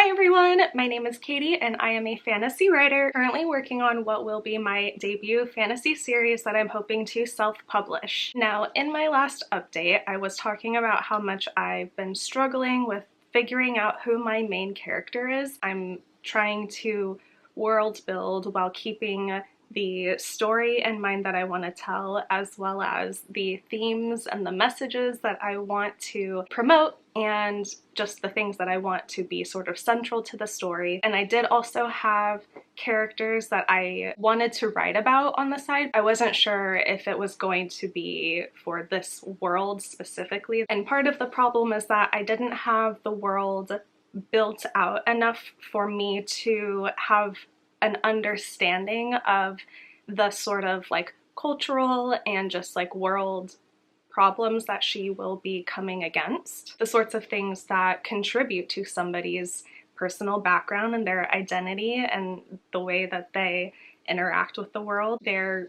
Hi everyone, my name is Katie and I am a fantasy writer currently working on what will be my debut fantasy series that I'm hoping to self-publish. Now, in my last update, I was talking about how much I've been struggling with figuring out who my main character is. I'm trying to world build while keeping the story in mind that I want to tell, as well as the themes and the messages that I want to promote and just the things that I want to be sort of central to the story. And I did also have characters that I wanted to write about on the side. I wasn't sure if it was going to be for this world specifically. And part of the problem is that I didn't have the world built out enough for me to have an understanding of the sort of like cultural and just like world problems that she will be coming against, the sorts of things that contribute to somebody's personal background and their identity and the way that they interact with the world, their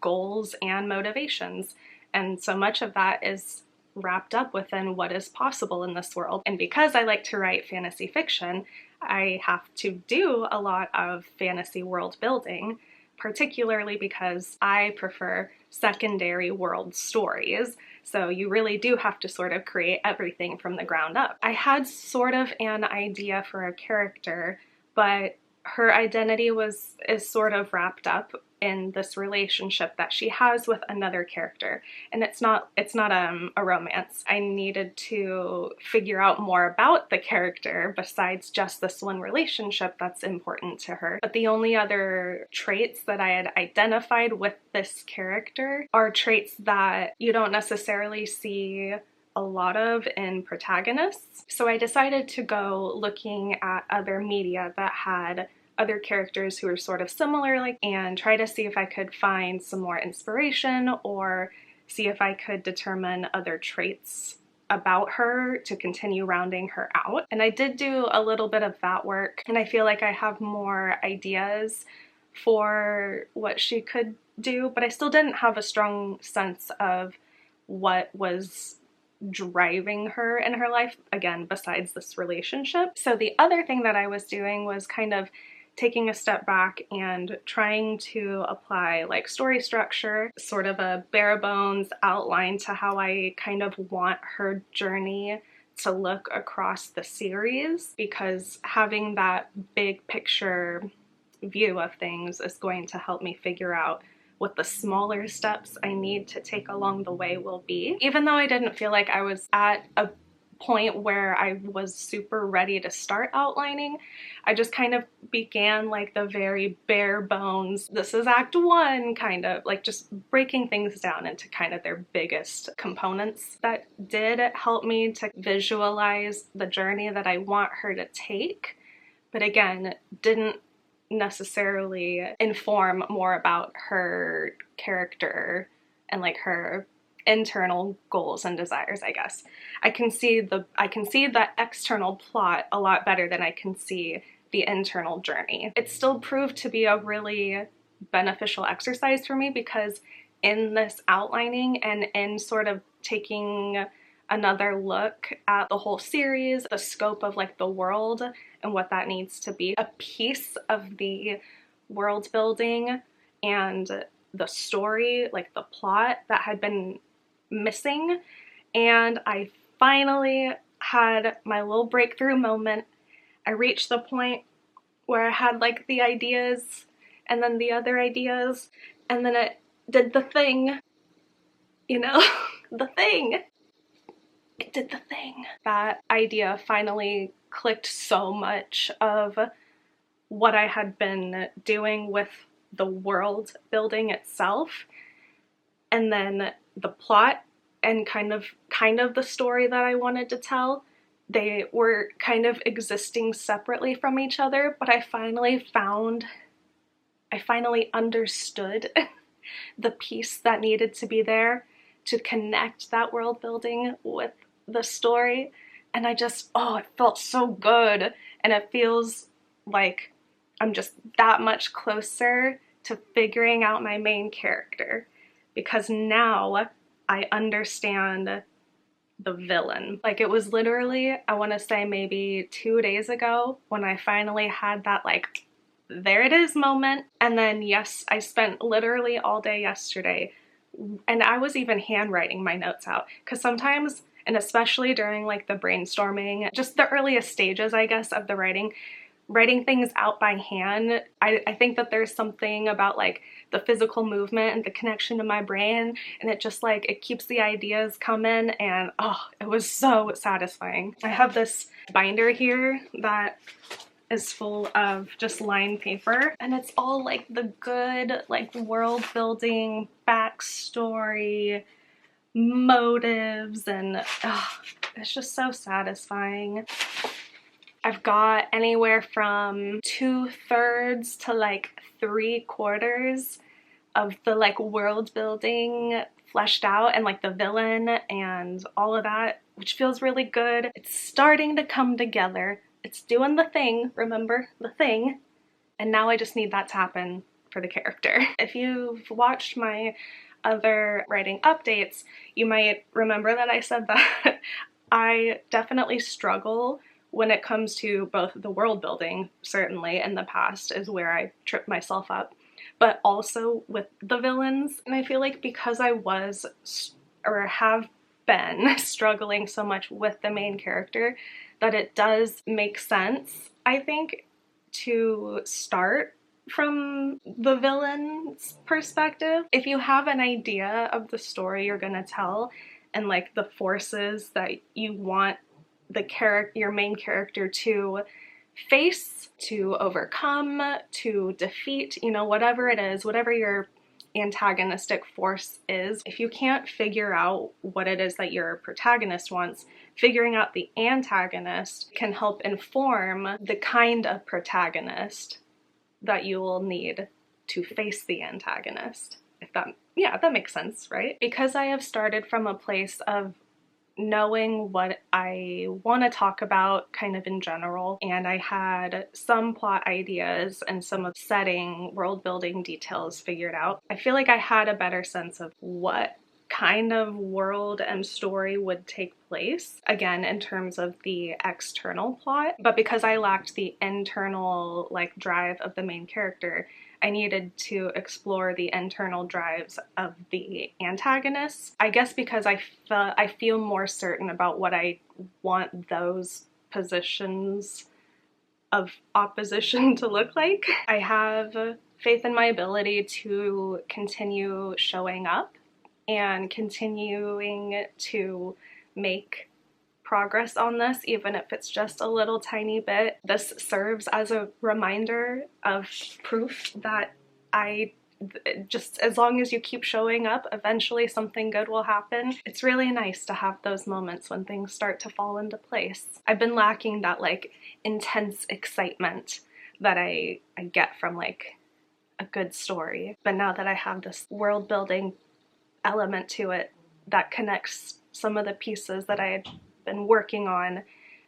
goals and motivations. And so much of that is wrapped up within what is possible in this world. And because I like to write fantasy fiction, I have to do a lot of fantasy world building, particularly because I prefer secondary world stories. So you really do have to sort of create everything from the ground up. I had sort of an idea for a character, but her identity is sort of wrapped up in this relationship that she has with another character, and it's not a romance. I needed to figure out more about the character besides just this one relationship that's important to her. But the only other traits that I had identified with this character are traits that you don't necessarily see a lot of in protagonists. So I decided to go looking at other media that had other characters who are sort of similar, and try to see if I could find some more inspiration or see if I could determine other traits about her to continue rounding her out. And I did do a little bit of that work, and I feel like I have more ideas for what she could do, but I still didn't have a strong sense of what was driving her in her life, again, besides this relationship. So the other thing that I was doing was kind of taking a step back and trying to apply like story structure, sort of a bare bones outline to how I kind of want her journey to look across the series, because having that big picture view of things is going to help me figure out what the smaller steps I need to take along the way will be. Even though I didn't feel like I was at a point where I was super ready to start outlining, I just kind of began like the very bare bones, this is act one, kind of like just breaking things down into kind of their biggest components. That did help me to visualize the journey that I want her to take, but again, didn't necessarily inform more about her character and like her internal goals and desires, I guess. I can see the external plot a lot better than I can see the internal journey. It still proved to be a really beneficial exercise for me, because in this outlining and in sort of taking another look at the whole series, the scope of like the world and what that needs to be, a piece of the world building and the story, like the plot, that had been missing. And I finally had my little breakthrough moment. I reached the point where I had like the ideas and then the other ideas, and then it did the thing, you know, the thing. It did the thing. That idea finally clicked so much of what I had been doing with the world building itself, and then the plot and kind of the story that I wanted to tell. They were kind of existing separately from each other, but I finally understood the piece that needed to be there to connect that world building with the story. And it felt so good. And it feels like I'm just that much closer to figuring out my main character, because now I understand the villain. Like, it was literally, I want to say maybe 2 days ago when I finally had that like, there it is moment. And then yes, I spent literally all day yesterday, and I was even handwriting my notes out, because sometimes, and especially during like the brainstorming, just the earliest stages, I guess, of the writing things out by hand, I think that there's something about like the physical movement and the connection to my brain, and it just like, it keeps the ideas coming, and oh, it was so satisfying. I have this binder here that is full of just lined paper, and it's all like the good like world building, backstory, motives, and oh, it's just so satisfying. I've got anywhere from 2/3 to like 3/4 of the like world building fleshed out, and like the villain and all of that, which feels really good. It's starting to come together. It's doing the thing, remember the thing, and now I just need that to happen for the character. If you've watched my other writing updates, you might remember that I said that I definitely struggle when it comes to both the world building. Certainly in the past is where I tripped myself up, but also with the villains. And I feel like because I was, or have been, struggling so much with the main character, that it does make sense, I think, to start from the villain's perspective. If you have an idea of the story you're gonna tell, and like the forces that you want your main character to face, to overcome, to defeat, you know, whatever it is, whatever your antagonistic force is, if you can't figure out what it is that your protagonist wants, figuring out the antagonist can help inform the kind of protagonist that you will need to face the antagonist. If that makes sense, right? Because I have started from a place of knowing what I want to talk about kind of in general, and I had some plot ideas and some of setting, world building details figured out, I feel like I had a better sense of what kind of world and story would take place, again, in terms of the external plot. But because I lacked the internal like drive of the main character, I needed to explore the internal drives of the antagonists. I guess because I feel more certain about what I want those positions of opposition to look like. I have faith in my ability to continue showing up and continuing to make progress on this, even if it's just a little tiny bit. This serves as a reminder of proof that just as long as you keep showing up, eventually something good will happen. It's really nice to have those moments when things start to fall into place. I've been lacking that like intense excitement that I get from like a good story. But now that I have this world building element to it that connects some of the pieces that I had been working on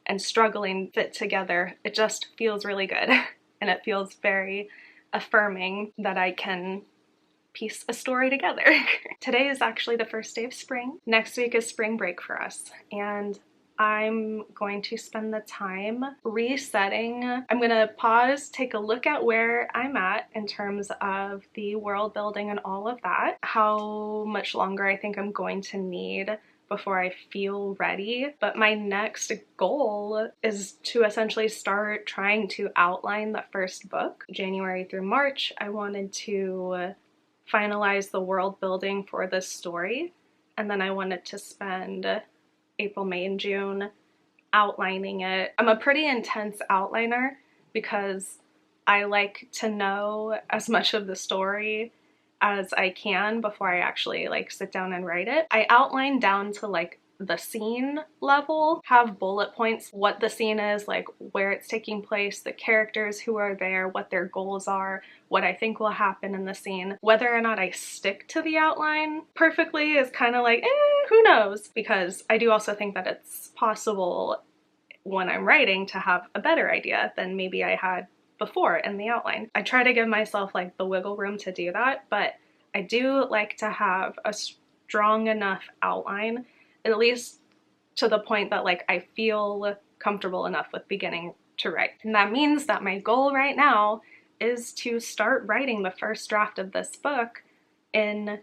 and struggling fit together, it just feels really good. And it feels very affirming that I can piece a story together. Today is actually the first day of spring. Next week is spring break for us, and I'm going to spend the time resetting. I'm gonna pause, take a look at where I'm at in terms of the world building and all of that, how much longer I think I'm going to need before I feel ready. But my next goal is to essentially start trying to outline the first book. January through March, I wanted to finalize the world building for this story, and then I wanted to spend April, May, and June outlining it. I'm a pretty intense outliner because I like to know as much of the story as I can before I actually like sit down and write it. I outline down to like the scene level, have bullet points, what the scene is, like where it's taking place, the characters who are there, what their goals are, what I think will happen in the scene. Whether or not I stick to the outline perfectly is kind of like, who knows? Because I do also think that it's possible when I'm writing to have a better idea than maybe I had before in the outline. I try to give myself like the wiggle room to do that, but I do like to have a strong enough outline, at least to the point that like I feel comfortable enough with beginning to write. And that means that my goal right now is to start writing the first draft of this book in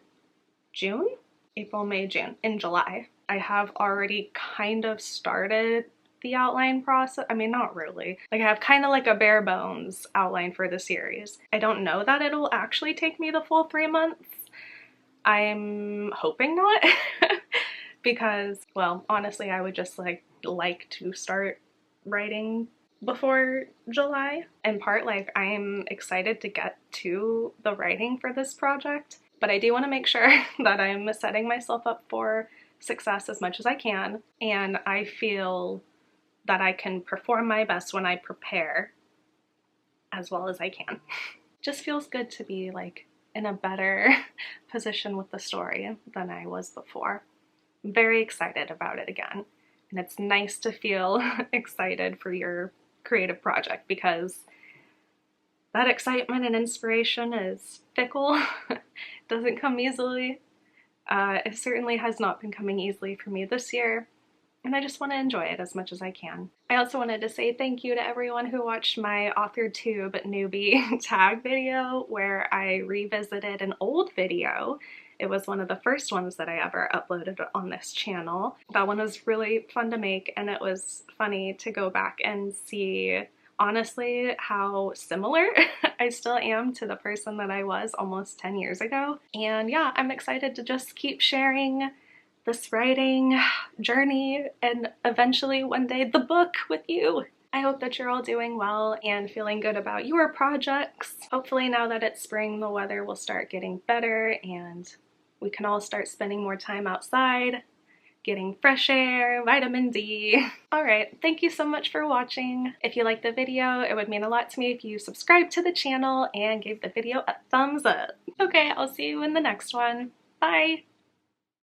June? April, May, June, in July. I have already kind of started the outline process. I mean, not really. Like, I have kind of like a bare bones outline for the series. I don't know that it'll actually take me the full 3 months. I'm hoping not because, well, honestly, I would just like to start writing before July. In part, like, I'm excited to get to the writing for this project, but I do want to make sure that I'm setting myself up for success as much as I can, and I feel that I can perform my best when I prepare as well as I can. Just feels good to be like in a better position with the story than I was before. I'm very excited about it again, and it's nice to feel excited for your creative project because that excitement and inspiration is fickle. It doesn't come easily. It certainly has not been coming easily for me this year, and I just want to enjoy it as much as I can. I also wanted to say thank you to everyone who watched my AuthorTube newbie tag video where I revisited an old video. It was one of the first ones that I ever uploaded on this channel. That one was really fun to make, and it was funny to go back and see, honestly, how similar I still am to the person that I was almost 10 years ago. And yeah, I'm excited to just keep sharing this writing journey and eventually one day the book with you. I hope that you're all doing well and feeling good about your projects. Hopefully now that it's spring, the weather will start getting better and we can all start spending more time outside, getting fresh air, vitamin D. Alright, thank you so much for watching. If you liked the video, it would mean a lot to me if you subscribed to the channel and gave the video a thumbs up. Okay, I'll see you in the next one. Bye!